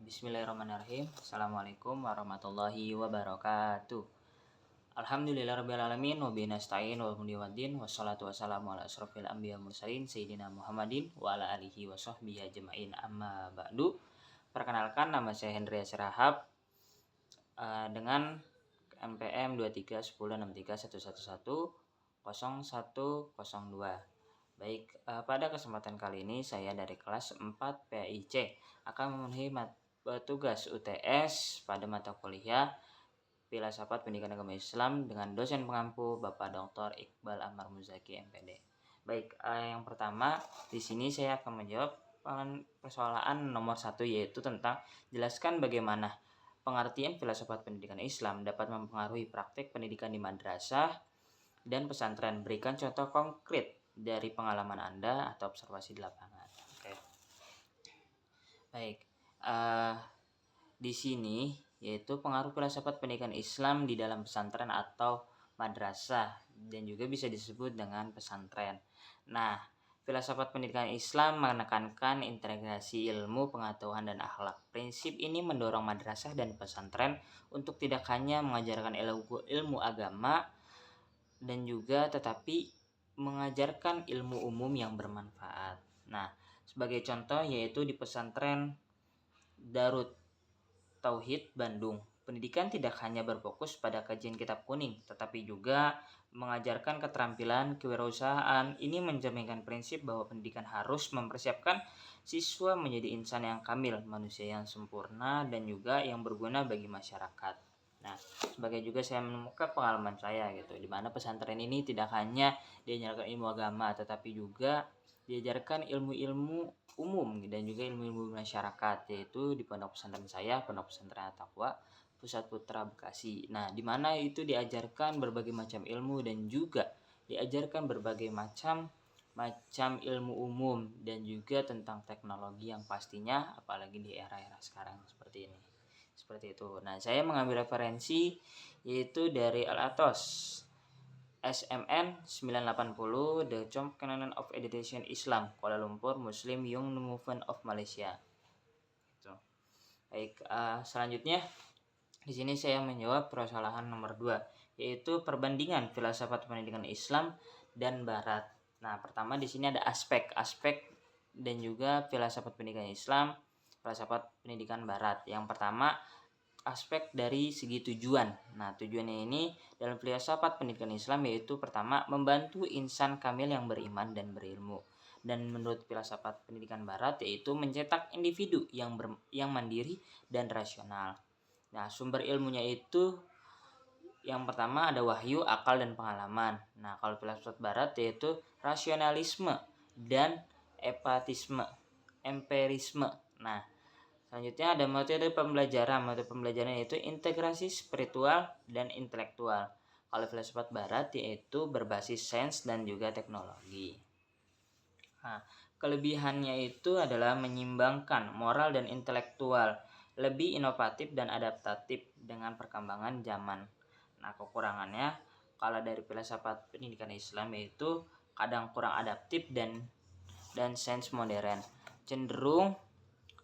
Bismillahirrahmanirrahim. Assalamualaikum warahmatullahi wabarakatuh. Alhamdulillahirabbil alamin wa bihi nasta'in wa bihi wassalatu wassalamu ala asrofil anbiya mursalin sayyidina Muhammadin wa ala alihi wa sahbihi ajmain amma ba'du. Perkenalkan, nama saya Hendria Serahab dengan NPM 23106311100102. Baik, pada kesempatan kali ini saya dari kelas 4 PAIC akan memenuhi tugas UTS pada mata kuliah Filsafat Pendidikan Agama Islam dengan dosen pengampu Bapak Dr. Iqbal Amar Muzaki MPD. Baik, yang pertama di sini saya akan menjawab persoalan nomor 1, yaitu tentang jelaskan bagaimana pengertian filsafat pendidikan Islam dapat mempengaruhi praktik pendidikan di madrasah dan pesantren. Berikan contoh konkret dari pengalaman Anda atau observasi di lapangan. Oke. Baik. Di sini yaitu pengaruh filsafat pendidikan Islam di dalam pesantren atau madrasah dan juga bisa disebut dengan pesantren. Nah, filsafat pendidikan Islam menekankan integrasi ilmu, pengetahuan, dan akhlak. Prinsip ini mendorong madrasah dan pesantren untuk tidak hanya mengajarkan ilmu agama dan juga tetapi mengajarkan ilmu umum yang bermanfaat. Nah, sebagai contoh yaitu di pesantren Darut Tauhid Bandung, pendidikan tidak hanya berfokus pada kajian kitab kuning, tetapi juga mengajarkan keterampilan kewirausahaan. Ini mencerminkan prinsip bahwa pendidikan harus mempersiapkan siswa menjadi insan yang kamil, manusia yang sempurna, dan juga yang berguna bagi masyarakat. Nah, sebagai juga saya menemukan pengalaman saya gitu, di mana pesantren ini tidak hanya diajarkan ilmu agama, tetapi juga diajarkan ilmu-ilmu umum dan juga ilmu-ilmu masyarakat, yaitu di pondok pesantren saya, Pondok Pesantren At-Taqwa Pusat Putra Bekasi. Nah, di mana itu diajarkan berbagai macam ilmu dan juga diajarkan berbagai macam ilmu umum dan juga tentang teknologi yang pastinya apalagi di era-era sekarang seperti ini. Seperti itu. Nah, saya mengambil referensi yaitu dari Al-Atos SMN 980 The Chomp Canon of Education Islam Kuala Lumpur Muslim Young Movement of Malaysia. Gitu. Baik, selanjutnya di sini saya menjawab permasalahan nomor 2, yaitu perbandingan filsafat pendidikan Islam dan Barat. Nah, pertama di sini ada aspek dan juga filsafat pendidikan Islam, filsafat pendidikan Barat. Yang pertama, aspek dari segi tujuan. Nah, tujuannya ini dalam filsafat pendidikan Islam yaitu pertama, membantu insan kamil yang beriman dan berilmu. Dan menurut filsafat pendidikan Barat yaitu mencetak individu yang mandiri dan rasional. Nah, sumber ilmunya itu yang pertama ada wahyu, akal, dan pengalaman. Nah, kalau filsafat Barat yaitu rasionalisme dan empirisme. Nah, selanjutnya ada metode pembelajaran. Metode pembelajaran yaitu integrasi spiritual dan intelektual. Kalau filsafat Barat yaitu berbasis sains dan juga teknologi. Nah, kelebihannya itu adalah menyimbangkan moral dan intelektual, lebih inovatif dan adaptatif dengan perkembangan zaman. Nah, kekurangannya kalau dari filsafat pendidikan Islam yaitu kadang kurang adaptif dan sains modern, cenderung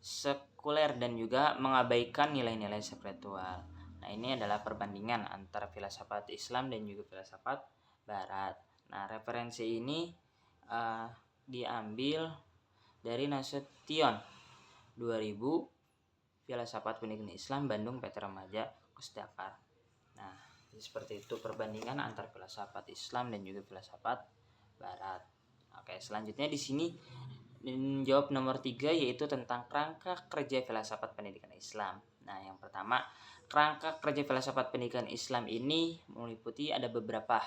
sekuler dan juga mengabaikan nilai-nilai spiritual. Nah, ini adalah perbandingan antara filsafat Islam dan juga filsafat Barat. Nah, referensi ini diambil dari Nasution 2000 Filsafat Pendidikan Islam Bandung Petra Remaja Kusdakar. Nah, seperti itu perbandingan antara filsafat Islam dan juga filsafat Barat. Oke, selanjutnya di sini menjawab nomor 3 yaitu tentang kerangka kerja filsafat pendidikan Islam. Nah, yang pertama, kerangka kerja filsafat pendidikan Islam ini meliputi ada beberapa.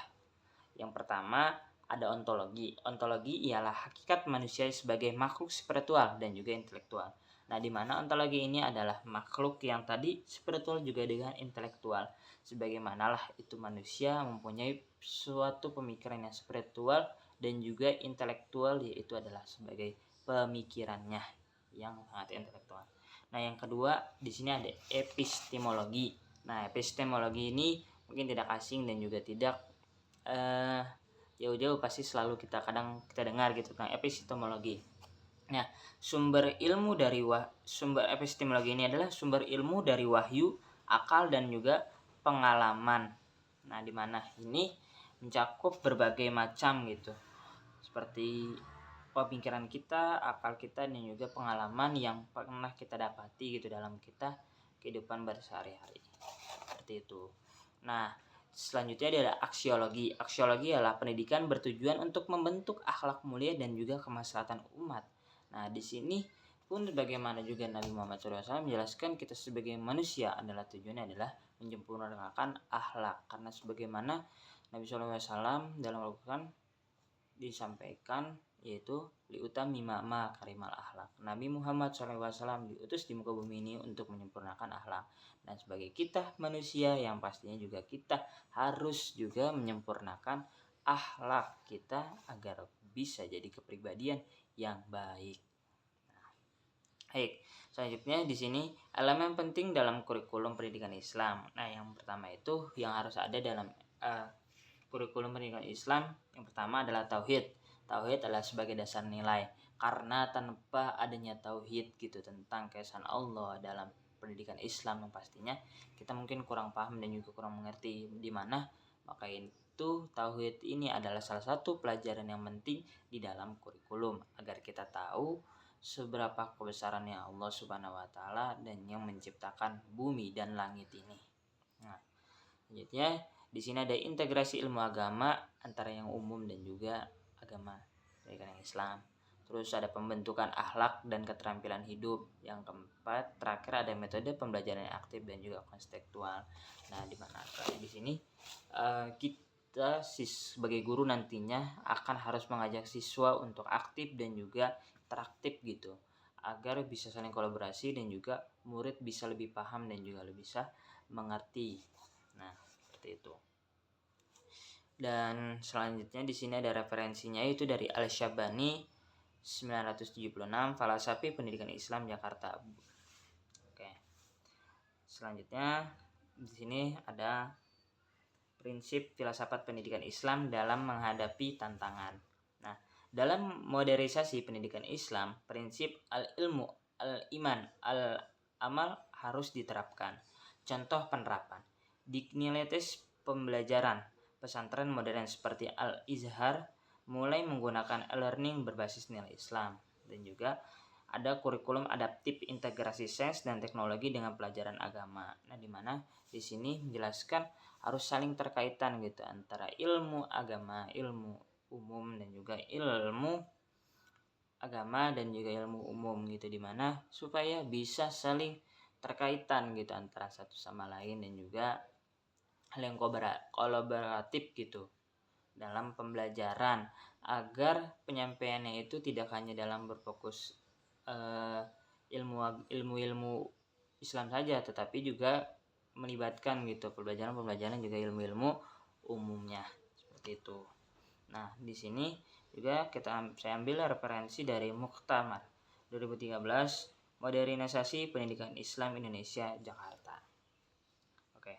Yang pertama, ada ontologi. Ontologi ialah hakikat manusia sebagai makhluk spiritual dan juga intelektual. Nah, di mana ontologi ini adalah makhluk yang tadi spiritual juga dengan intelektual. Sebagaimanalah itu manusia mempunyai suatu pemikiran yang spiritual dan juga intelektual, yaitu adalah sebagai pemikirannya yang sangat intelektual. Nah, yang kedua di sini ada epistemologi. Nah, epistemologi ini mungkin tidak asing dan juga tidak jauh-jauh, pasti selalu kita dengar gitu tentang epistemologi. Nah, sumber epistemologi ini adalah sumber ilmu dari wahyu, akal dan juga pengalaman. Nah, di mana ini mencakup berbagai macam gitu. Seperti pemikiran kita, akal kita dan juga pengalaman yang pernah kita dapati gitu dalam kita kehidupan bersehari-hari. Seperti itu. Nah, selanjutnya adalah aksiologi. Aksiologi adalah pendidikan bertujuan untuk membentuk akhlak mulia dan juga kemaslahatan umat. Nah, di sini pun bagaimana juga Nabi Muhammad SAW menjelaskan kita sebagai manusia adalah tujuannya adalah menyempurnakan akhlak. Karena sebagaimana Nabi SAW dalam Al-Quran disampaikan yaitu liutami ma'ma karimal akhlak. Nabi Muhammad SAW diutus di muka bumi ini untuk menyempurnakan akhlak. Dan sebagai kita manusia yang pastinya juga kita harus juga menyempurnakan akhlak kita agar bisa jadi kepribadian yang baik. Baik, selanjutnya di sini elemen penting dalam kurikulum pendidikan Islam. Nah, yang pertama itu yang harus ada dalam kurikulum pendidikan Islam yang pertama adalah tauhid. Tauhid adalah sebagai dasar nilai. Karena tanpa adanya tauhid gitu tentang keesaan Allah dalam pendidikan Islam yang pastinya kita mungkin kurang paham dan juga kurang mengerti di mana maka itu tauhid ini adalah salah satu pelajaran yang penting di dalam kurikulum agar kita tahu seberapa kebesarannya Allah Subhanahu wa taala dan yang menciptakan bumi dan langit ini. Nah, selanjutnya di sini ada integrasi ilmu agama antara yang umum dan juga agama dari yang Islam. Terus ada pembentukan akhlak dan keterampilan hidup. Yang keempat, terakhir ada metode pembelajaran yang aktif dan juga konstekstual. Nah, di mana di sini kita sebagai guru nantinya akan harus mengajak siswa untuk aktif dan juga interaktif gitu agar bisa saling kolaborasi dan juga murid bisa lebih paham dan juga lebih bisa mengerti. Nah, seperti itu. Dan selanjutnya di sini ada referensinya yaitu dari Al-Syabani 976 Falsafi Pendidikan Islam Jakarta. Oke. Selanjutnya di sini ada prinsip filsafat pendidikan Islam dalam menghadapi tantangan. Nah, dalam modernisasi pendidikan Islam, prinsip al-ilmu, al-iman, al-amal harus diterapkan. Contoh penerapan. Dignilitas pembelajaran pesantren modern seperti Al-Izhar mulai menggunakan e-learning berbasis nilai Islam dan juga ada kurikulum adaptif integrasi sains dan teknologi dengan pelajaran agama. Nah, di mana di sini menjelaskan harus saling terkaitan gitu antara ilmu agama, ilmu umum dan juga ilmu agama dan juga ilmu umum gitu di mana supaya bisa saling terkaitan gitu antara satu sama lain dan juga hal yang kolaboratif gitu dalam pembelajaran agar penyampaiannya itu tidak hanya dalam berfokus ilmu Islam saja tetapi juga melibatkan gitu pembelajaran juga ilmu-ilmu umumnya seperti itu. Nah, di sini juga saya ambil referensi dari Muktamar 2013 Modernisasi Pendidikan Islam Indonesia Jakarta. Oke.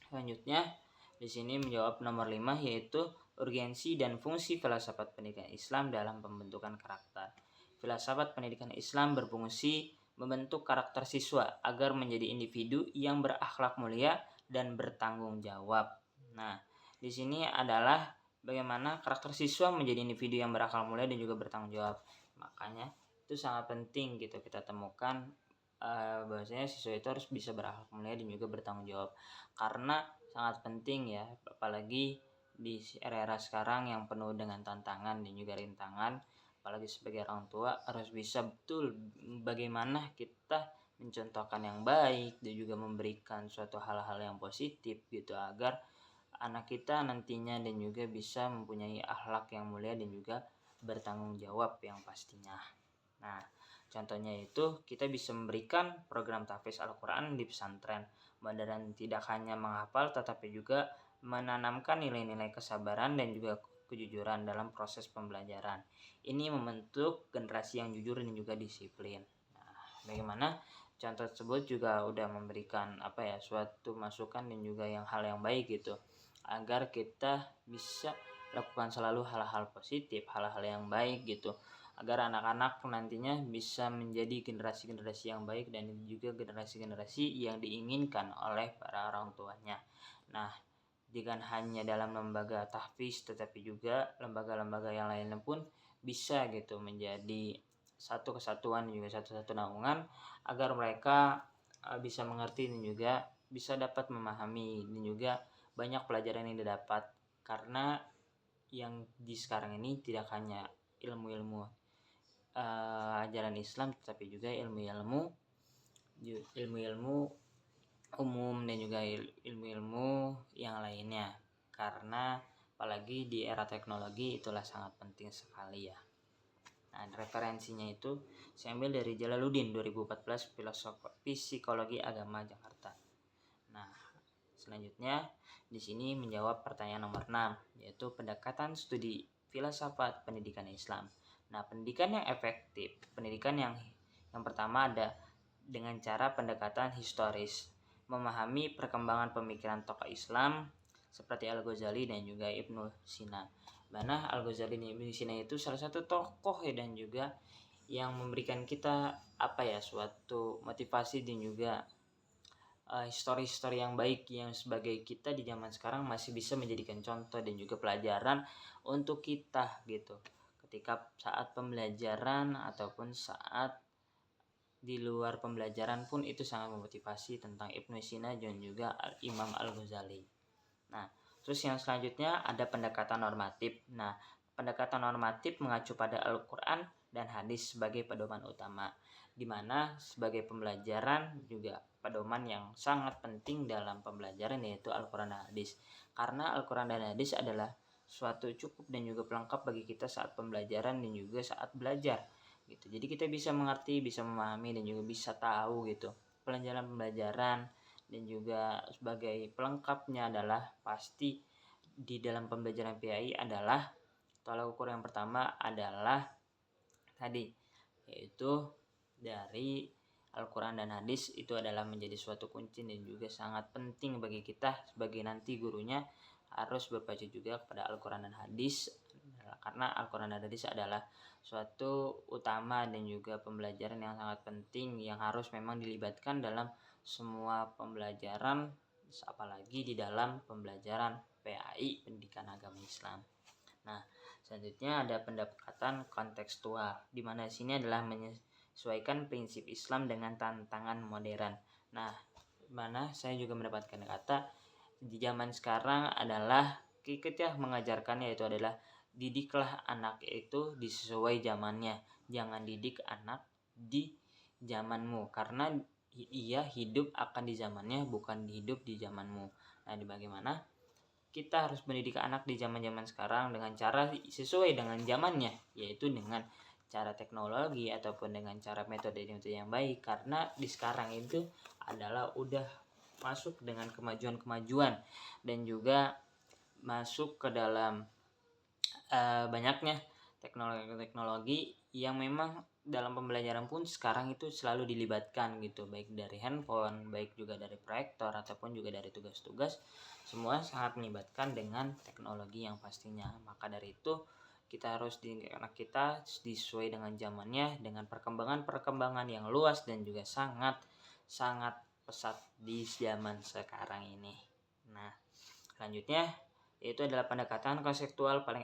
Selanjutnya di sini menjawab nomor 5 yaitu urgensi dan fungsi filsafat pendidikan Islam dalam pembentukan karakter. Filsafat pendidikan Islam berfungsi membentuk karakter siswa agar menjadi individu yang berakhlak mulia dan bertanggung jawab. Nah, di sini adalah bagaimana karakter siswa menjadi individu yang berakhlak mulia dan juga bertanggung jawab. Makanya itu sangat penting gitu kita temukan bahwasanya siswa itu harus bisa berakhlak mulia dan juga bertanggung jawab karena sangat penting ya apalagi di era-era sekarang yang penuh dengan tantangan dan juga rintangan apalagi sebagai orang tua harus bisa betul bagaimana kita mencontohkan yang baik dan juga memberikan suatu hal-hal yang positif gitu agar anak kita nantinya dan juga bisa mempunyai akhlak yang mulia dan juga bertanggung jawab yang pastinya. Nah, contohnya itu kita bisa memberikan program tahfiz Al-Quran di pesantren dan tidak hanya menghafal tetapi juga menanamkan nilai-nilai kesabaran dan juga kejujuran dalam proses pembelajaran. Ini membentuk generasi yang jujur dan juga disiplin. Nah, bagaimana contoh tersebut juga udah memberikan suatu masukan dan juga hal yang baik gitu agar kita bisa lakukan selalu hal-hal positif, hal-hal yang baik gitu agar anak-anak nantinya bisa menjadi generasi-generasi yang baik dan juga generasi-generasi yang diinginkan oleh para orang tuanya. Nah, bukan hanya dalam lembaga tahfiz tetapi juga lembaga-lembaga yang lainnya pun bisa gitu menjadi satu kesatuan juga satu naungan agar mereka bisa mengerti dan juga bisa dapat memahami dan juga banyak pelajaran yang didapat, karena yang di sekarang ini tidak hanya ilmu-ilmu ajaran Islam tetapi juga ilmu-ilmu umum dan juga ilmu-ilmu yang lainnya, karena apalagi di era teknologi itulah sangat penting sekali ya. Nah, referensinya itu saya ambil dari Jalaluddin 2014 Psikologi Agama Jakarta. Nah, selanjutnya di sini menjawab pertanyaan nomor 6, yaitu pendekatan studi filsafat pendidikan Islam. Nah, pendidikan yang efektif, pendidikan yang pertama ada dengan cara pendekatan historis, memahami perkembangan pemikiran tokoh Islam seperti Al-Ghazali dan juga Ibnu Sina. Mana Al-Ghazali dan Ibnu Sina itu salah satu tokoh ya, dan juga yang memberikan kita suatu motivasi dan juga histori-histori yang baik yang sebagai kita di zaman sekarang masih bisa menjadikan contoh dan juga pelajaran untuk kita gitu. Ketika saat pembelajaran ataupun saat di luar pembelajaran pun itu sangat memotivasi tentang Ibnu Sina dan juga Imam Al-Ghazali. Nah, terus yang selanjutnya ada pendekatan normatif. Nah, pendekatan normatif mengacu pada Al-Quran dan hadis sebagai pedoman utama, di mana sebagai pembelajaran juga pedoman yang sangat penting dalam pembelajaran yaitu Al-Quran dan hadis. Karena Al-Quran dan hadis adalah suatu cukup dan juga pelengkap bagi kita saat pembelajaran dan juga saat belajar gitu. Jadi kita bisa mengerti, bisa memahami dan juga bisa tahu gitu pembelajaran. Dan juga sebagai pelengkapnya adalah pasti di dalam pembelajaran PAI adalah tolak ukur yang pertama adalah tadi, yaitu dari Al-Quran dan hadis itu adalah menjadi suatu kunci dan juga sangat penting bagi kita sebagai nanti gurunya harus berpacu juga kepada Al-Quran dan hadis, karena Al-Quran dan hadis adalah suatu utama dan juga pembelajaran yang sangat penting yang harus memang dilibatkan dalam semua pembelajaran, apalagi di dalam pembelajaran PAI Pendidikan Agama Islam. Nah, selanjutnya ada pendekatan kontekstual, di mana sini adalah menyesuaikan prinsip Islam dengan tantangan modern. Nah, mana saya juga mendapatkan kata di zaman sekarang adalah kita mengajarkannya itu adalah didiklah anak itu sesuai zamannya, jangan didik anak di zamanmu, karena ia hidup akan di zamannya bukan hidup di zamanmu. Nah, di bagaimana kita harus mendidik anak di zaman-zaman sekarang dengan cara sesuai dengan zamannya, yaitu dengan cara teknologi ataupun dengan cara metode yang baik, karena di sekarang itu adalah udah masuk dengan kemajuan-kemajuan dan juga masuk ke dalam banyaknya teknologi yang memang dalam pembelajaran pun sekarang itu selalu dilibatkan gitu, baik dari handphone, baik juga dari proyektor ataupun juga dari tugas-tugas, semua sangat melibatkan dengan teknologi yang pastinya. Maka dari itu kita harus didik anak kita sesuai dengan zamannya, dengan perkembangan yang luas dan juga sangat pesat di zaman sekarang ini. Nah, selanjutnya yaitu adalah pendekatan konseptual paling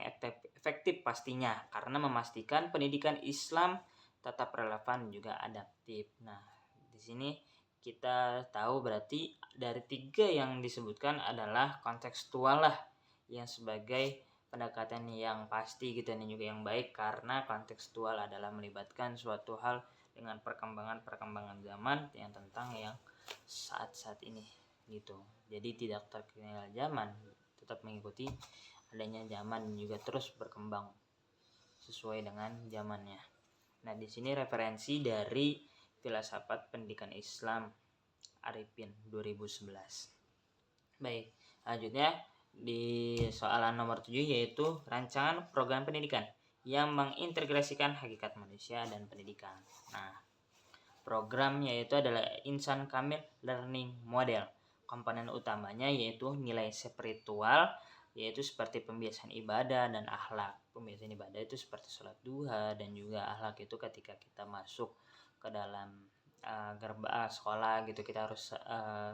efektif pastinya, karena memastikan pendidikan Islam tetap relevan juga adaptif. Nah, di sini kita tahu berarti dari 3 yang disebutkan adalah kontekstual lah yang sebagai pendekatan yang pasti gitu dan juga yang baik, karena kontekstual adalah melibatkan suatu hal dengan perkembangan zaman yang tentang yang saat ini gitu. Jadi tidak terketinggalan zaman, tetap mengikuti adanya zaman dan juga terus berkembang sesuai dengan zamannya. Nah, di sini referensi dari Filsafat Pendidikan Islam Arifin 2011. Baik, selanjutnya di soalan nomor 7 yaitu rancangan program pendidikan yang mengintegrasikan hakikat manusia dan pendidikan. Nah, programnya yaitu adalah Insan Kamil Learning Model. Komponen utamanya yaitu nilai spiritual, yaitu seperti pembiasan ibadah dan akhlak, pembiasaan ibadah itu seperti sholat duha dan juga akhlak itu ketika kita masuk ke dalam gerbang sekolah gitu, kita harus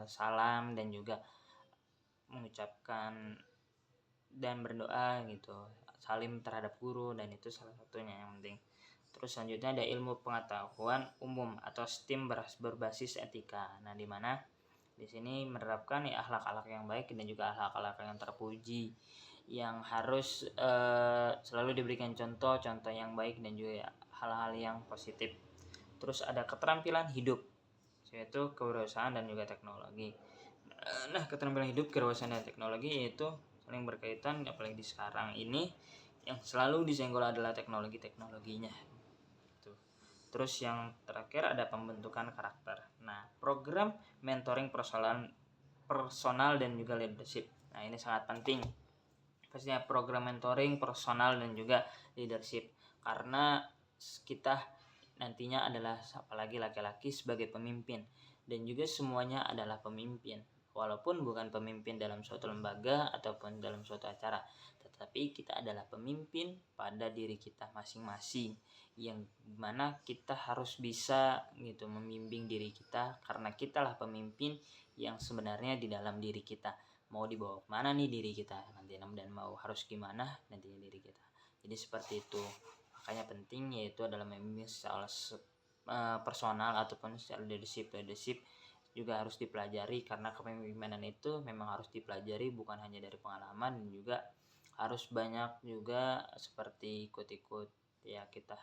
salam dan juga mengucapkan dan berdoa gitu, salim terhadap guru, dan itu salah satunya yang penting. Terus selanjutnya ada ilmu pengetahuan umum atau STEAM berbasis etika. Nah, di mana di sini menerapkan ya akhlak-akhlak yang baik dan juga akhlak-akhlak yang terpuji yang harus selalu diberikan contoh-contoh yang baik dan juga hal-hal yang positif. Terus ada keterampilan hidup, yaitu kewirausahaan dan juga teknologi. Nah, keterampilan hidup, kewirausahaan dan teknologi yaitu saling berkaitan, apalagi di sekarang ini yang selalu disenggol adalah teknologinya. Terus yang terakhir ada pembentukan karakter. Nah, program mentoring personal dan juga leadership. Nah, ini sangat penting. Pastinya program mentoring personal dan juga leadership, karena kita nantinya adalah apalagi laki-laki sebagai pemimpin, dan juga semuanya adalah pemimpin. Walaupun bukan pemimpin dalam suatu lembaga ataupun dalam suatu acara, tetapi kita adalah pemimpin pada diri kita masing-masing, yang mana kita harus bisa gitu membimbing diri kita, karena kitalah pemimpin yang sebenarnya di dalam diri kita. Mau dibawa kemana nih diri kita nanti, dan mau harus gimana nantinya diri kita. Jadi seperti itu. Makanya penting yaitu adalah membimbing secara personal ataupun secara leadership juga harus dipelajari, karena kepemimpinan itu memang harus dipelajari, bukan hanya dari pengalaman, dan juga harus banyak juga seperti ikut-ikut ya, kita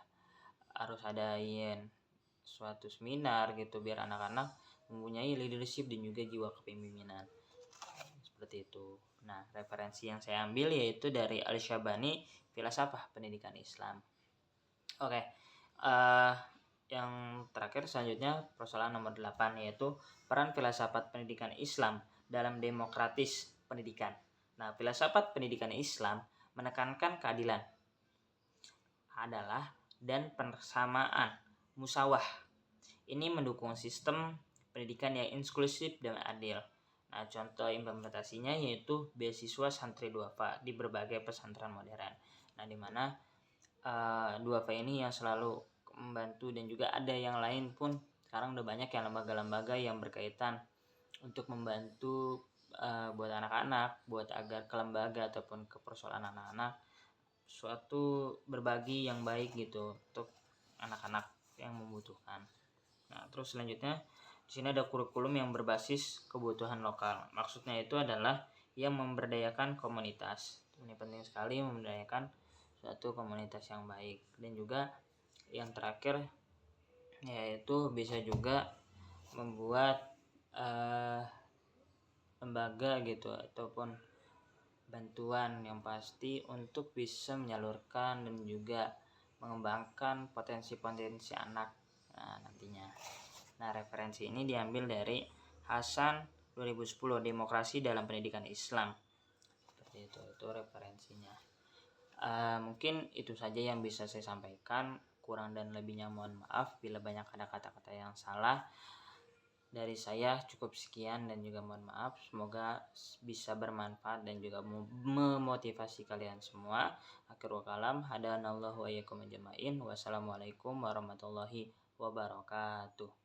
harus adain suatu seminar gitu biar anak-anak mempunyai leadership dan juga jiwa kepemimpinan seperti itu. Nah, referensi yang saya ambil yaitu dari Al-Syabani, Filsafat Pendidikan Islam. Oke, yang terakhir selanjutnya persoalan nomor 8, yaitu peran filsafat pendidikan Islam dalam demokratis pendidikan. Nah, filsafat pendidikan Islam menekankan keadilan adalah dan persamaan musawah. Ini mendukung sistem pendidikan yang inklusif dan adil. Nah, contoh implementasinya yaitu beasiswa santri duafa di berbagai pesantren modern. Nah, di mana duafa ini yang selalu membantu, dan juga ada yang lain pun sekarang udah banyak yang lembaga-lembaga yang berkaitan untuk membantu buat anak-anak, buat agar ke lembaga ataupun ke persoalan anak-anak suatu berbagi yang baik gitu untuk anak-anak yang membutuhkan. Nah, terus selanjutnya di sini ada kurikulum yang berbasis kebutuhan lokal. Maksudnya itu adalah yang memberdayakan komunitas. Ini penting sekali, memberdayakan suatu komunitas yang baik. Dan juga yang terakhir yaitu bisa juga membuat lembaga gitu ataupun bantuan yang pasti untuk bisa menyalurkan dan juga mengembangkan potensi-potensi anak nantinya. Nah, referensi ini diambil dari Hasan 2010, Demokrasi dalam Pendidikan Islam. Seperti itu referensinya. Mungkin itu saja yang bisa saya sampaikan. Kurang dan lebihnya mohon maaf bila banyak ada kata-kata yang salah. Dari saya cukup sekian dan juga mohon maaf. Semoga bisa bermanfaat dan juga memotivasi kalian semua. Akhirul kalam, hadanallahu wa iyyakum ajmain. Wassalamualaikum warahmatullahi wabarakatuh.